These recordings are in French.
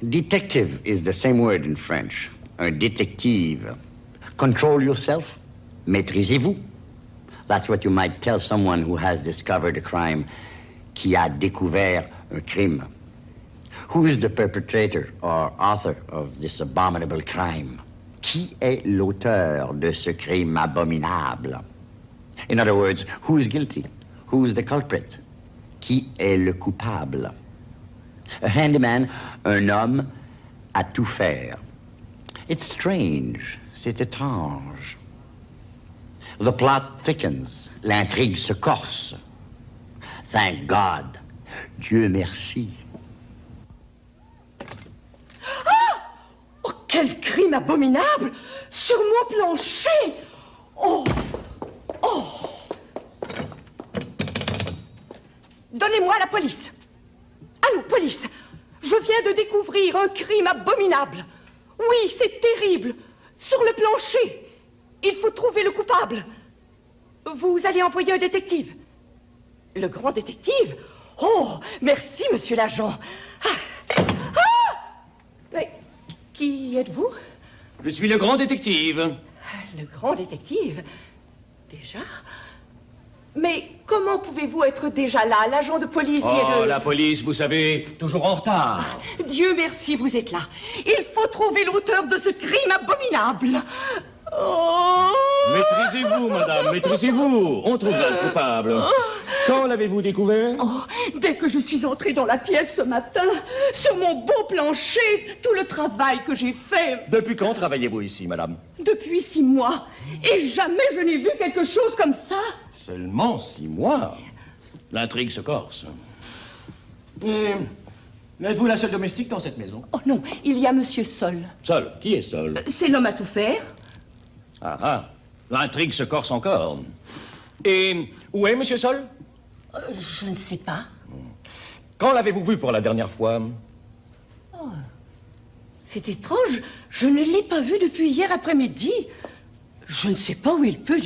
Detective is the same word in French. Un détective. Control yourself. Maîtrisez-vous. That's what you might tell someone who has discovered a crime. Qui a découvert un crime. Who is the perpetrator or author of this abominable crime? Qui est l'auteur de ce crime abominable? In other words, who is guilty? Who is the culprit? Qui est le coupable? A handyman, un homme à tout faire. It's strange, c'est étrange. The plot thickens, l'intrigue se corse. Thank God, Dieu merci. Ah! Oh, quel crime abominable! Sur mon plancher! Oh! Oh! Donnez-moi la police! Allô, police! Je viens de découvrir un crime abominable. Oui, c'est terrible. Sur le plancher. Il faut trouver le coupable. Vous allez envoyer un détective. Le grand détective? Oh, merci, monsieur l'agent. Ah! Mais qui êtes-vous? Je suis le grand détective. Le grand détective? Déjà? Mais comment pouvez-vous être déjà là, l'agent de police vient de... la police, vous savez, toujours en retard. Dieu merci, vous êtes là. Il faut trouver l'auteur de ce crime abominable. Oh! Maîtrisez-vous, madame, maîtrisez-vous. On trouvera le coupable. Quand l'avez-vous découvert? Oh, dès que je suis entrée dans la pièce ce matin, sur mon beau plancher, tout le travail que j'ai fait... Depuis quand travaillez-vous ici, madame? Depuis 6 mois. Et jamais je n'ai vu quelque chose comme ça. Seulement 6 mois? L'intrigue se corse. Êtes-vous la seule domestique dans cette maison? Oh non, il y a monsieur Sol. Sol? Qui est Sol? C'est l'homme à tout faire. Ah ah, l'intrigue se corse encore. Et où est monsieur Sol? Je ne sais pas. Quand l'avez-vous vu pour la dernière fois? Oh, c'est étrange. Je ne l'ai pas vu depuis hier après-midi. Je ne sais pas où il peut...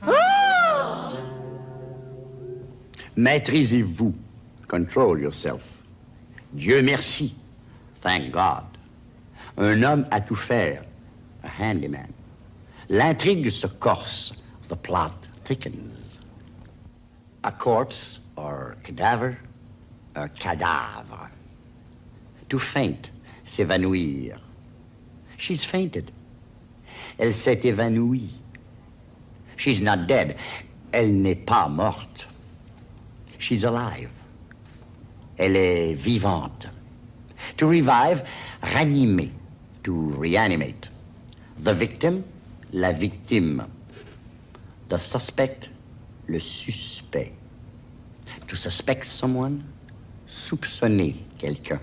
Ah! Maîtrisez-vous. Control yourself. Dieu merci. Thank God. Un homme à tout faire. A handyman. L'intrigue se corse. The plot thickens. A corpse or cadaver. Un cadavre. To faint. S'évanouir. She's fainted. Elle s'est évanouie. She's not dead. Elle n'est pas morte. She's alive. Elle est vivante. To revive, ranimer. To reanimate. The victim, la victime. The suspect, le suspect. To suspect someone, soupçonner quelqu'un.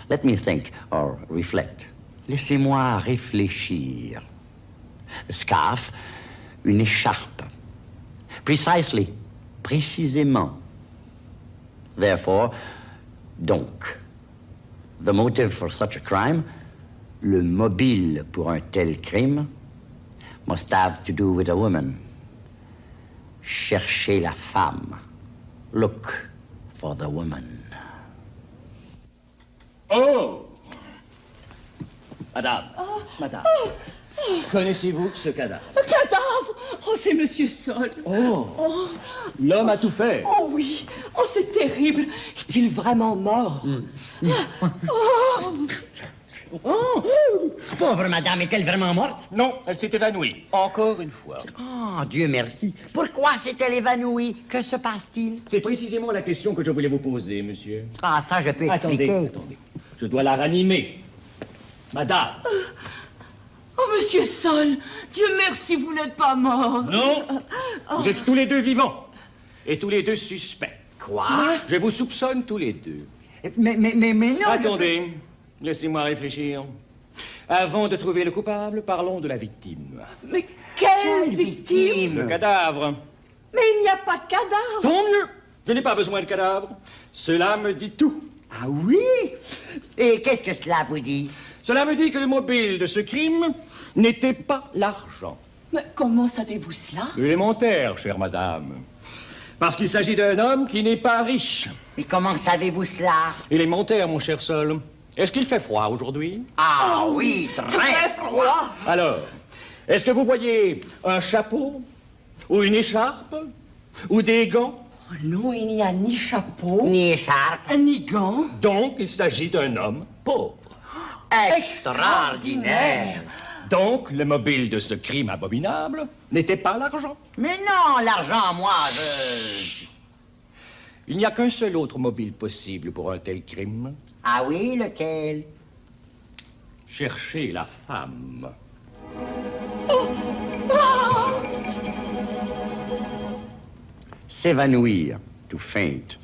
Let me think or reflect. Laissez-moi réfléchir. A scarf, une écharpe. Precisely, précisément. Therefore, donc. The motive for such a crime, le mobile pour un tel crime, must have to do with a woman. Chercher la femme. Look for the woman. Oh! Madame, madame. Connaissez-vous ce cadavre? Un cadavre! Oh, c'est monsieur Sol. Oh! L'homme a tout fait. Oh oui! Oh, c'est terrible! Est-il vraiment mort? Pauvre madame, est-elle vraiment morte? Non, elle s'est évanouie. Encore une fois. Oh, Dieu merci. Pourquoi s'est-elle évanouie? Que se passe-t-il? C'est précisément la question que je voulais vous poser, monsieur. Ah, ça, je peux expliquer. Attendez. Je dois la ranimer. Madame. Oh, monsieur Sol! Dieu merci, vous n'êtes pas mort. Non. Vous êtes tous les deux vivants. Et tous les deux suspects. Quoi? Je vous soupçonne tous les deux. Mais non. Attendez. Laissez-moi réfléchir. Avant de trouver le coupable, parlons de la victime. Mais quelle victime? Le cadavre. Mais il n'y a pas de cadavre. Tant mieux. Je n'ai pas besoin de cadavre. Cela me dit tout. Ah oui? Et qu'est-ce que cela vous dit? Cela me dit que le mobile de ce crime n'était pas l'argent. Mais comment savez-vous cela? Élémentaire, chère madame. Parce qu'il s'agit d'un homme qui n'est pas riche. Mais comment savez-vous cela? Élémentaire, mon cher Sol. Est-ce qu'il fait froid aujourd'hui? Ah oui, très froid. Alors, est-ce que vous voyez un chapeau? Ou une écharpe? Ou des gants? Oh non, il n'y a ni chapeau, Ni écharpe. ni gants. Donc, il s'agit d'un homme pauvre. Extraordinaire. Donc, le mobile de ce crime abominable n'était pas l'argent. Mais non, l'argent, moi, je... Il n'y a qu'un seul autre mobile possible pour un tel crime. Ah oui, lequel? Chercher la femme. S'évanouir, to faint.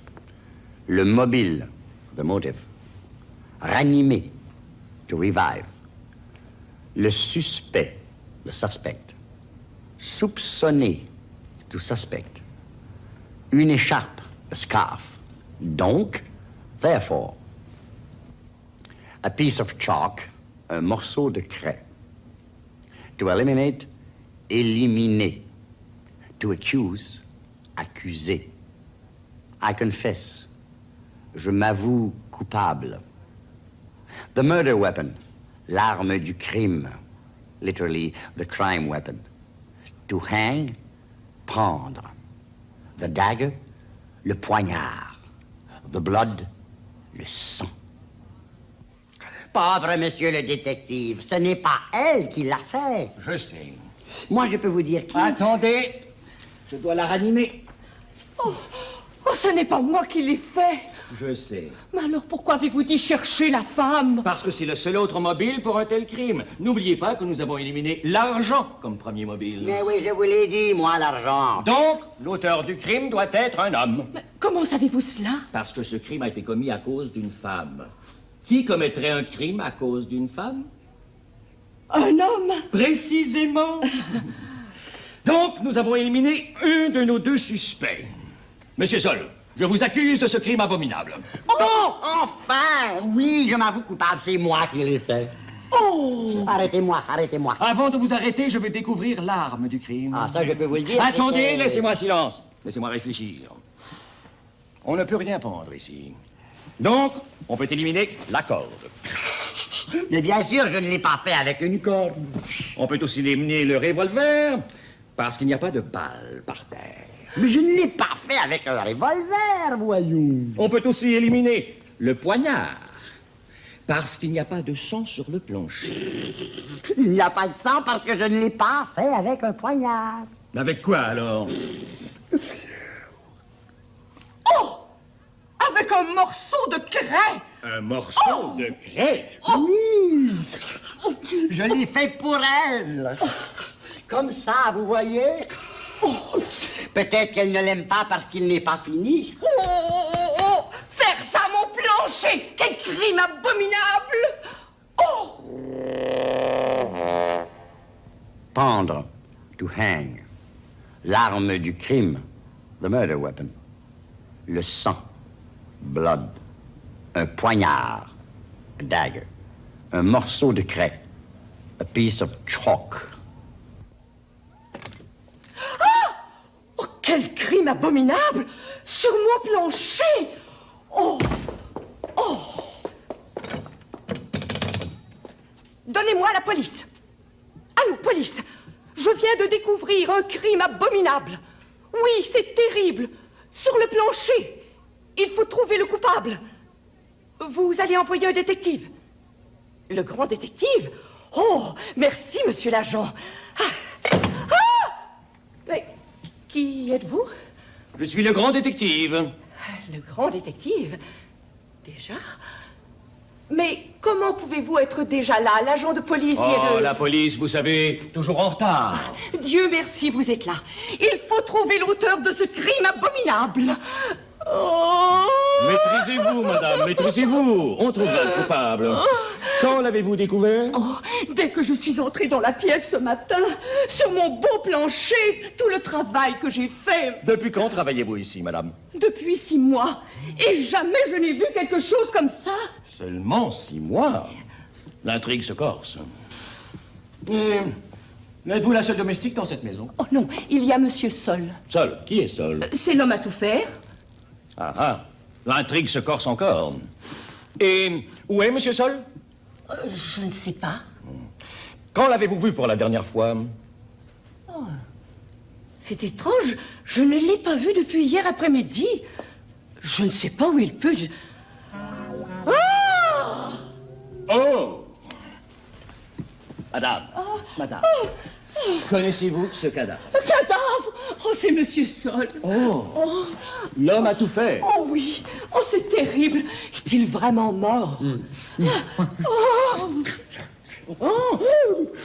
Le mobile, the motive. Ranimer, to revive. Le suspect, the suspect. Soupçonner, to suspect. Une écharpe, a scarf. Donc, therefore. A piece of chalk, un morceau de craie. To eliminate, éliminer. To accuse, accuser. I confess. Je m'avoue coupable. The murder weapon, l'arme du crime. Literally, the crime weapon. To hang, pendre. The dagger, le poignard. The blood, le sang. Pauvre monsieur le détective, ce n'est pas elle qui l'a fait. Je sais. Moi, je peux vous dire qui... Attendez, je dois la ranimer. Oh, ce n'est pas moi qui l'ai fait. Je sais. Mais alors pourquoi avez-vous dit chercher la femme? Parce que c'est le seul autre mobile pour un tel crime. N'oubliez pas que nous avons éliminé l'argent comme premier mobile. Mais oui, je vous l'ai dit, moi, l'argent. Donc, l'auteur du crime doit être un homme. Mais comment savez-vous cela? Parce que ce crime a été commis à cause d'une femme. Qui commettrait un crime à cause d'une femme? Un homme? Précisément. Donc, nous avons éliminé un de nos deux suspects. Monsieur Sol, je vous accuse de ce crime abominable. Oh, enfin! Oui, je m'avoue coupable, c'est moi qui l'ai fait. Oh! Arrêtez-moi, arrêtez-moi. Avant de vous arrêter, je veux découvrir l'arme du crime. Ah, ça, je peux vous le dire. Attendez, c'était- laissez-moi silence. Laissez-moi réfléchir. On ne peut rien pendre ici. Donc, on peut éliminer la corde. Mais bien sûr, je ne l'ai pas fait avec une corde. On peut aussi éliminer le revolver, parce qu'il n'y a pas de balle par terre. Mais je ne l'ai pas fait avec un revolver, voyons. On peut aussi éliminer le poignard, parce qu'il n'y a pas de sang sur le plancher. Il n'y a pas de sang parce que je ne l'ai pas fait avec un poignard. Avec quoi, alors? Oh! Avec un morceau de craie! Un morceau de craie. Oui. Je l'ai fait pour elle. Comme ça, vous voyez. Peut-être qu'elle ne l'aime pas parce qu'il n'est pas fini. Oh! Faire ça à mon plancher! Quel crime abominable! Oh! Pendre, to hang. L'arme du crime, the murder weapon. Le sang, blood. Un poignard, a dagger. Un morceau de craie, a piece of chalk. Oh, quel crime abominable! Sur mon plancher! Oh! Oh! Donnez-moi la police! Allô, police! Je viens de découvrir un crime abominable! Oui, c'est terrible! Sur le plancher! Il faut trouver le coupable! Vous allez envoyer un détective? Le grand détective? Oh, merci, monsieur l'agent! Mais qui êtes-vous? Je suis le grand détective. Le grand détective? Déjà? Mais comment pouvez-vous être déjà là? L'agent de police vient Oh, de... la police, vous savez, toujours en retard. Dieu merci, vous êtes là. Il faut trouver l'auteur de ce crime abominable. Oh! Maîtrisez-vous, madame, maîtrisez-vous. On trouvera le coupable. Quand l'avez-vous découvert? Oh, dès que je suis entrée dans la pièce ce matin, sur mon beau plancher, tout le travail que j'ai fait Depuis quand travaillez-vous ici, madame? depuis 6 mois, et jamais je n'ai vu quelque chose comme ça. Seulement 6 mois. L'intrigue se corse. Êtes-vous la seule domestique dans cette maison? Oh non, il y a Monsieur Sol. Sol? Qui est Sol? C'est l'homme à tout faire. Ah ah, l'intrigue se corse encore. Et où est Monsieur Sol? Je ne sais pas. Quand l'avez-vous vu pour la dernière fois? C'est étrange, je ne l'ai pas vu depuis hier après-midi. Je ne sais pas où il peut... Oh! Madame, madame, connaissez-vous ce cadavre? Un cadavre! Oh, c'est Monsieur Sol. Oh! L'homme a tout fait. Oh oui, oh c'est terrible. Est-il vraiment mort?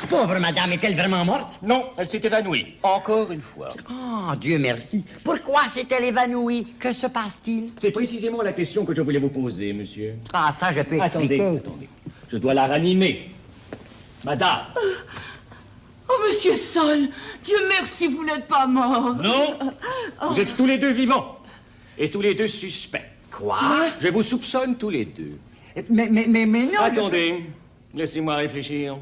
Pauvre madame, est-elle vraiment morte? Non, elle s'est évanouie. Encore une fois. Oh, Dieu merci. Pourquoi s'est-elle évanouie? Que se passe-t-il? C'est précisément la question que je voulais vous poser, monsieur. Ah, ça, je peux Attendez, expliquer. attendez. Je dois la ranimer. Madame. Oh, Monsieur Sol, Dieu merci, vous n'êtes pas mort. Non. Vous êtes tous les deux vivants. Et tous les deux suspects. Quoi? Je vous soupçonne tous les deux. Mais non. Attendez. Laissez-moi réfléchir.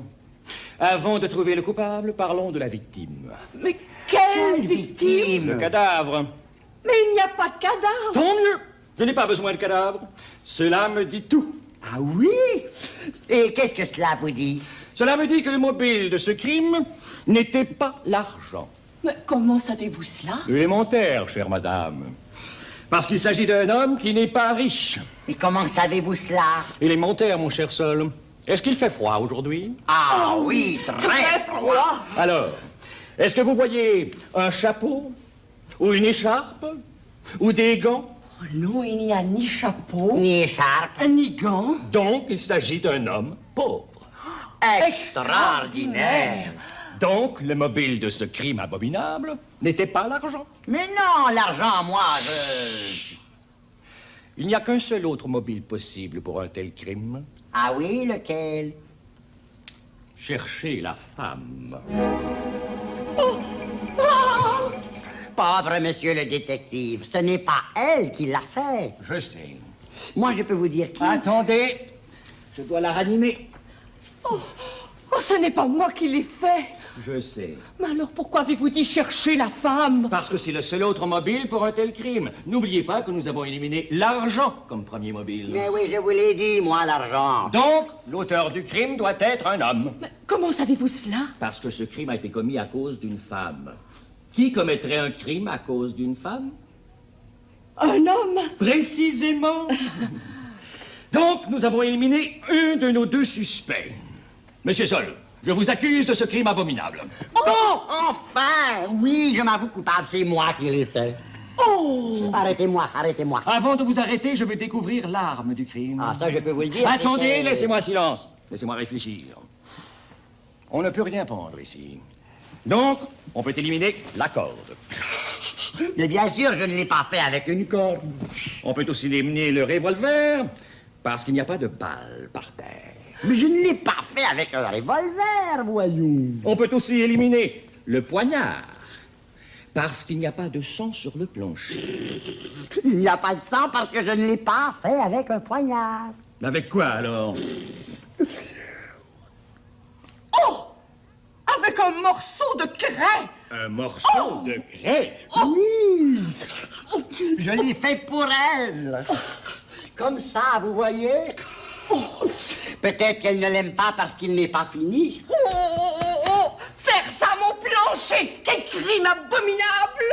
Avant de trouver le coupable, parlons de la victime. Mais quelle victime! Le cadavre. Mais il n'y a pas de cadavre. Tant mieux. Je n'ai pas besoin de cadavre. Cela me dit tout. Ah oui? Et qu'est-ce que cela vous dit? Cela me dit que le mobile de ce crime n'était pas l'argent. Mais comment savez-vous cela? Élémentaire, chère madame. Parce qu'il s'agit d'un homme qui n'est pas riche. Et comment savez-vous cela? Élémentaire, mon cher Sol. Est-ce qu'il fait froid aujourd'hui? Ah oui, très froid. Alors, est-ce que vous voyez un chapeau? Ou une écharpe? Ou des gants? Oh non, il n'y a ni chapeau, Ni écharpe. ni gants. Donc, il s'agit d'un homme pauvre. Extraordinaire. Donc, le mobile de ce crime abominable n'était pas l'argent. Mais non, l'argent, moi, je... Il n'y a qu'un seul autre mobile possible pour un tel crime. Ah oui, lequel? Chercher la femme. Pauvre monsieur le détective, ce n'est pas elle qui l'a fait. Je sais. Moi, je peux vous dire qui... Attendez, je dois la ranimer. Oh, ce n'est pas moi qui l'ai fait. Je sais. Mais alors pourquoi avez-vous dit chercher la femme? Parce que c'est le seul autre mobile pour un tel crime. N'oubliez pas que nous avons éliminé l'argent comme premier mobile. Mais oui, je vous l'ai dit, moi, l'argent. Donc, l'auteur du crime doit être un homme. Mais comment savez-vous cela? Parce que ce crime a été commis à cause d'une femme. Qui commettrait un crime à cause d'une femme? Un homme? Précisément. Donc, nous avons éliminé un de nos deux suspects. Monsieur Sol, je vous accuse de ce crime abominable. Oh, enfin! Oui, je m'avoue coupable, c'est moi qui l'ai fait. Oh! Arrêtez-moi, arrêtez-moi. Avant de vous arrêter, je veux découvrir l'arme du crime. Ah, ça, je peux vous le dire. Attendez, c'est que- laissez-moi silence. Laissez-moi réfléchir. On ne peut rien pendre ici. Donc, on peut éliminer la corde. Mais bien sûr, je ne l'ai pas fait avec une corde. On peut aussi éliminer le revolver, parce qu'il n'y a pas de balle par terre. Mais je ne l'ai pas fait avec un revolver, voyons. On peut aussi éliminer le poignard, parce qu'il n'y a pas de sang sur le plancher. Il n'y a pas de sang parce que je ne l'ai pas fait avec un poignard. Avec quoi, alors? Oh! Avec un morceau de craie! Un morceau de craie. Oui, je l'ai fait pour elle. Comme ça, vous voyez. Peut-être qu'elle ne l'aime pas parce qu'il n'est pas fini. Oh! Faire ça à mon plancher! Quel crime abominable!